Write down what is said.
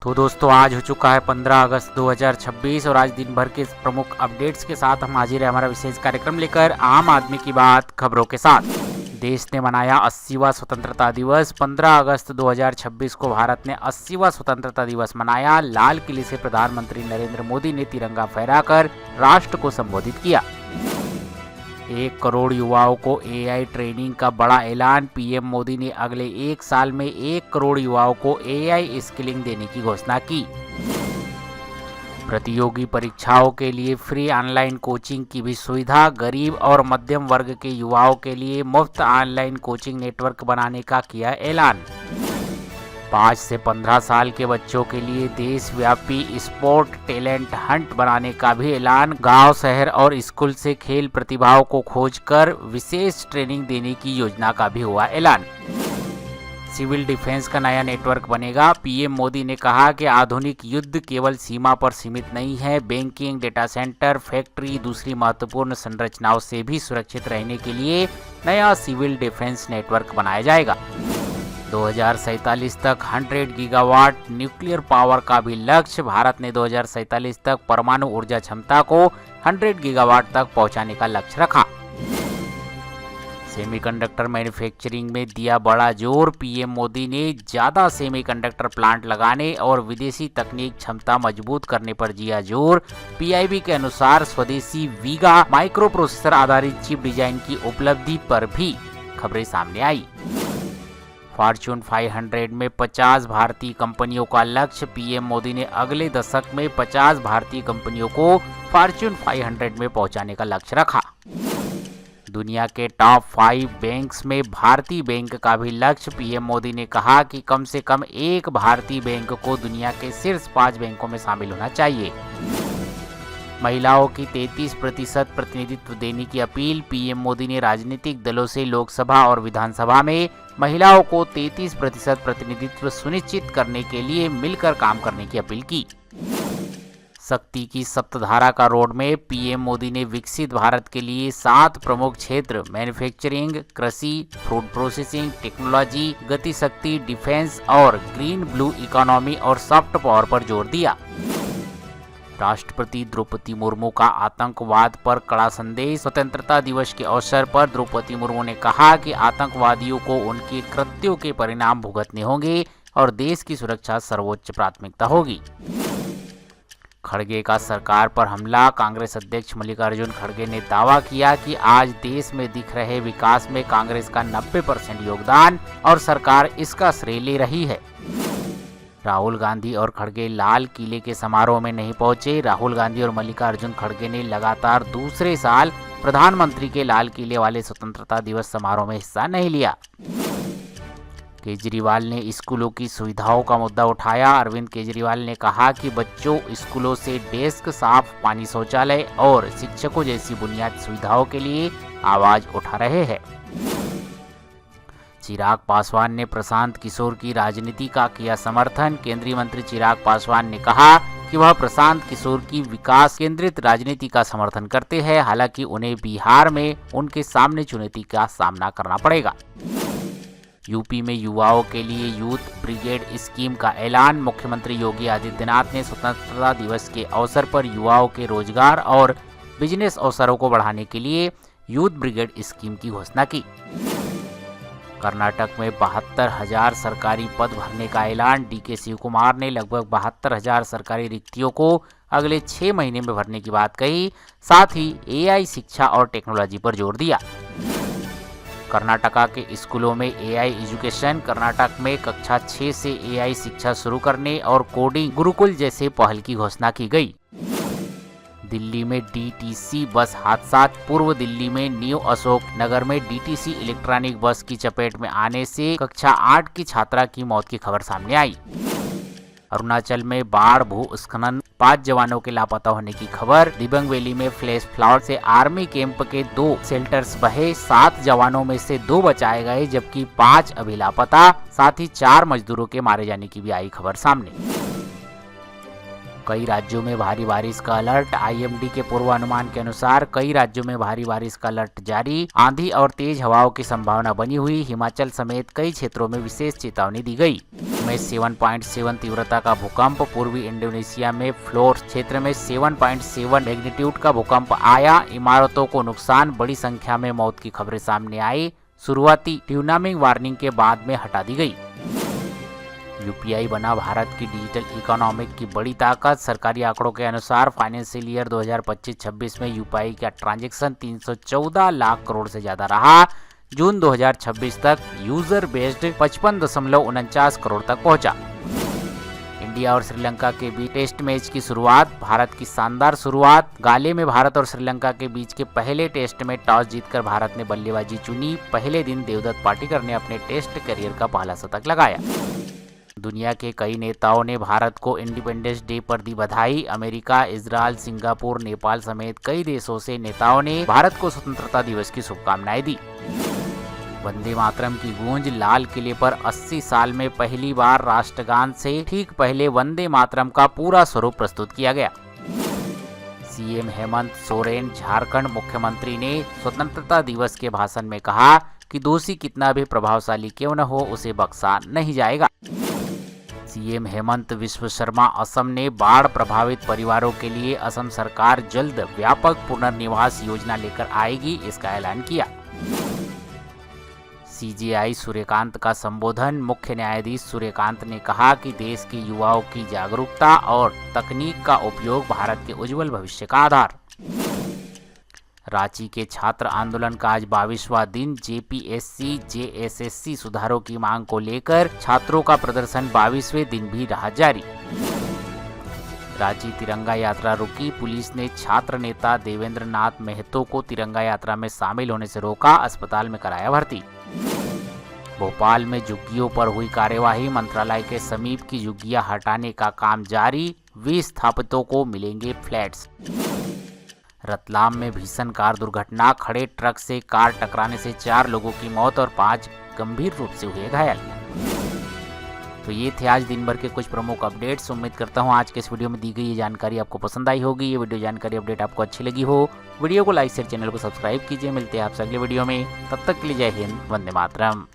तो दोस्तों आज हो चुका है 15 अगस्त 2026 और आज दिन भर के प्रमुख अपडेट्स के साथ हम हाजिर है हमारा विशेष कार्यक्रम लेकर आम आदमी की बात खबरों के साथ। देश ने मनाया 80वां स्वतंत्रता दिवस। 15 अगस्त 2026 को भारत ने 80वां स्वतंत्रता दिवस मनाया। लाल किले से प्रधानमंत्री नरेंद्र मोदी ने तिरंगा फहराकर राष्ट्र को संबोधित किया। 1 करोड़ युवाओं को एआई ट्रेनिंग का बड़ा ऐलान। पीएम मोदी ने अगले 1 साल में 1 करोड़ युवाओं को एआई स्किलिंग देने की घोषणा की। प्रतियोगी परीक्षाओं के लिए फ्री ऑनलाइन कोचिंग की भी सुविधा। गरीब और मध्यम वर्ग के युवाओं के लिए मुफ्त ऑनलाइन कोचिंग नेटवर्क बनाने का किया ऐलान। 5 से 15 साल के बच्चों के लिए देशव्यापी स्पोर्ट टैलेंट हंट बनाने का भी ऐलान। गांव, शहर और स्कूल से खेल प्रतिभाओं को खोजकर विशेष ट्रेनिंग देने की योजना का भी हुआ ऐलान। सिविल डिफेंस का नया नेटवर्क बनेगा। पीएम मोदी ने कहा कि आधुनिक युद्ध केवल सीमा पर सीमित नहीं है। बैंकिंग, डेटा सेंटर, फैक्ट्री, दूसरी महत्वपूर्ण संरचनाओं से भी सुरक्षित रहने के लिए नया सिविल डिफेंस नेटवर्क बनाया जाएगा। 2047 तक 100 गीगावाट न्यूक्लियर पावर का भी लक्ष्य। भारत ने 2047 तक परमाणु ऊर्जा क्षमता को 100 गीगावाट तक पहुंचाने का लक्ष्य रखा। सेमीकंडक्टर मैन्युफैक्चरिंग में दिया बड़ा जोर। पीएम मोदी ने ज्यादा सेमीकंडक्टर प्लांट लगाने और विदेशी तकनीक क्षमता मजबूत करने पर दिया जोर। पीआईबी के अनुसार स्वदेशी वीगा माइक्रो प्रोसेसर आधारित चिप डिजाइन की उपलब्धि पर भी खबरें सामने आई। फॉर्च्यून 500 में 50 भारतीय कंपनियों का लक्ष्य। पीएम मोदी ने अगले दशक में 50 भारतीय कंपनियों को फॉर्च्यून 500 में पहुंचाने का लक्ष्य रखा। दुनिया के टॉप 5 बैंक्स में भारतीय बैंक का भी लक्ष्य। पीएम मोदी ने कहा कि कम से कम एक भारतीय बैंक को दुनिया के शीर्ष 5 बैंकों में शामिल होना चाहिए। महिलाओं की 33% प्रतिनिधित्व देने की अपील। पीएम मोदी ने राजनीतिक दलों से लोकसभा और विधानसभा में महिलाओं को 33% प्रतिनिधित्व सुनिश्चित करने के लिए मिलकर काम करने की अपील की। शक्ति की सप्तधारा का रोड मैप। पीएम मोदी ने विकसित भारत के लिए 7 प्रमुख क्षेत्र मैन्युफैक्चरिंग, कृषि, फूड प्रोसेसिंग, टेक्नोलॉजी, गति शक्ति, डिफेंस और ग्रीन ब्लू इकोनॉमी और सॉफ्ट पावर पर जोर दिया। राष्ट्रपति द्रौपदी मुर्मू का आतंकवाद पर कड़ा संदेश। स्वतंत्रता दिवस के अवसर पर द्रौपदी मुर्मू ने कहा कि आतंकवादियों को उनके कृत्यों के परिणाम भुगतने होंगे और देश की सुरक्षा सर्वोच्च प्राथमिकता होगी। खड़गे का सरकार पर हमला। कांग्रेस अध्यक्ष मल्लिकार्जुन खड़गे ने दावा किया कि आज देश में दिख रहे विकास में कांग्रेस का 90% योगदान और सरकार इसका श्रेय ले रही है। राहुल गांधी और खड़गे लाल किले के समारोह में नहीं पहुंचे। राहुल गांधी और मल्लिकार्जुन खड़गे ने लगातार दूसरे साल प्रधानमंत्री के लाल किले वाले स्वतंत्रता दिवस समारोह में हिस्सा नहीं लिया। केजरीवाल ने स्कूलों की सुविधाओं का मुद्दा उठाया। अरविंद केजरीवाल ने कहा कि बच्चों स्कूलों से डेस्क, साफ पानी, शौचालय और शिक्षकों जैसी बुनियादी सुविधाओं के लिए आवाज उठा रहे हैं। चिराग पासवान ने प्रशांत किशोर की राजनीति का किया समर्थन। केंद्रीय मंत्री चिराग पासवान ने कहा कि वह प्रशांत किशोर की विकास केंद्रित राजनीति का समर्थन करते हैं। हालांकि उन्हें बिहार में उनके सामने चुनौती का सामना करना पड़ेगा। यूपी में युवाओं के लिए यूथ ब्रिगेड स्कीम का ऐलान। मुख्यमंत्री योगी आदित्यनाथ ने स्वतंत्रता दिवस के अवसर पर युवाओं के रोजगार और बिजनेस अवसरों को बढ़ाने के लिए यूथ ब्रिगेड स्कीम की घोषणा की। कर्नाटक में 72,000 सरकारी पद भरने का ऐलान। डीके शिव कुमार ने लगभग 72,000 सरकारी रिक्तियों को अगले 6 महीने में भरने की बात कही। साथ ही एआई शिक्षा और टेक्नोलॉजी पर जोर दिया। कर्नाटका के स्कूलों में एआई एजुकेशन। कर्नाटक में कक्षा 6 से एआई शिक्षा शुरू करने और कोडिंग गुरुकुल जैसे पहल की घोषणा की गई। दिल्ली में डीटीसी बस हादसा। पूर्व दिल्ली में न्यू अशोक नगर में डीटीसी इलेक्ट्रॉनिक बस की चपेट में आने से कक्षा 8 की छात्रा की मौत की खबर सामने आई। अरुणाचल में बाढ़, भूस्खलन, 5 जवानों के लापता होने की खबर। दिबंग वैली में फ्लैश फ्लड से आर्मी कैंप के 2 शेल्टर्स बहे। 7 जवानों में से 2 बचाए गए जबकि 5 अभी लापता। साथ ही 4 मजदूरों के मारे जाने की भी आई खबर सामने। कई राज्यों में भारी बारिश का अलर्ट। आईएमडी के पूर्वानुमान के अनुसार कई राज्यों में भारी बारिश का अलर्ट जारी। आंधी और तेज हवाओं की संभावना बनी हुई। हिमाचल समेत कई क्षेत्रों में विशेष चेतावनी दी गई। में 7.7 तीव्रता का भूकंप, पूर्वी इंडोनेशिया में फ्लोर क्षेत्र में 7.7 मैग्नीट्यूड का भूकंप आया। इमारतों को नुकसान, बड़ी संख्या में मौत की खबरें सामने आई। शुरुआती ट्यूनामी वार्निंग के बाद में हटा दी गई। यूपीआई बना भारत की डिजिटल इकोनॉमिक की बड़ी ताकत। सरकारी आंकड़ों के अनुसार फाइनेंशियल ईयर 2025-26 में यूपीआई का ट्रांजैक्शन 314 लाख करोड़ से ज्यादा रहा। जून 2026 तक यूजर बेस्ड 55.49 करोड़ तक पहुंचा। इंडिया और श्रीलंका के बीच टेस्ट मैच की शुरुआत, भारत की शानदार शुरुआत। गाले में भारत और श्रीलंका के बीच के पहले टेस्ट में टॉस जीतकर भारत ने बल्लेबाजी चुनी। पहले दिन देवदत्त पाटिकर ने अपने टेस्ट करियर का पहला शतक लगाया। दुनिया के कई नेताओं ने भारत को इंडिपेंडेंस डे पर दी बधाई। अमेरिका, इजरायल, सिंगापुर, नेपाल समेत कई देशों से नेताओं ने भारत को स्वतंत्रता दिवस की शुभकामनाएं दी। वंदे मातरम की गूंज, लाल किले पर 80 साल में पहली बार राष्ट्रगान से ठीक पहले वंदे मातरम का पूरा स्वरूप प्रस्तुत किया गया। सीएम हेमंत सोरेन, झारखंड मुख्यमंत्री ने स्वतंत्रता दिवस के भाषण में कहा कि दोषी कितना भी प्रभावशाली क्यों न हो, उसे बख्शा नहीं जाएगा। सीएम हेमंत विश्व शर्मा, असम ने बाढ़ प्रभावित परिवारों के लिए असम सरकार जल्द व्यापक पुनर्निवास योजना लेकर आएगी, इसका ऐलान किया। सीजेआई सूर्यकांत का संबोधन, मुख्य न्यायाधीश सूर्यकांत ने कहा कि देश के युवाओं की जागरूकता और तकनीक का उपयोग भारत के उज्जवल भविष्य का आधार। रांची के छात्र आंदोलन का आज 22वां दिन। जेपीएससी, जेएसएससी सुधारों की मांग को लेकर छात्रों का प्रदर्शन 22वें दिन भी रहा जारी। रांची तिरंगा यात्रा रुकी, पुलिस ने छात्र नेता देवेंद्र नाथ महतो को तिरंगा यात्रा में शामिल होने से रोका, अस्पताल में कराया भर्ती। भोपाल में झुग्गियों पर हुई कार्यवाही, मंत्रालय के समीप की झुग्गियां हटाने का काम जारी, विस्थापितों को मिलेंगे फ्लैट्स। रतलाम में भीषण कार दुर्घटना, खड़े ट्रक से कार टकराने से 4 लोगों की मौत और 5 गंभीर रूप से हुए घायल। तो ये थे आज दिन भर के कुछ प्रमुख अपडेट्स। उम्मीद करता हूँ आज के इस वीडियो में दी गई ये जानकारी आपको पसंद आई होगी। ये वीडियो जानकारी अपडेट आपको अच्छी लगी हो, वीडियो को लाइक शेयर, चैनल को सब्सक्राइब कीजिए। मिलते हैं आपसे अगले वीडियो में, तब तक के लिए जय हिंद, वंदे मातरम।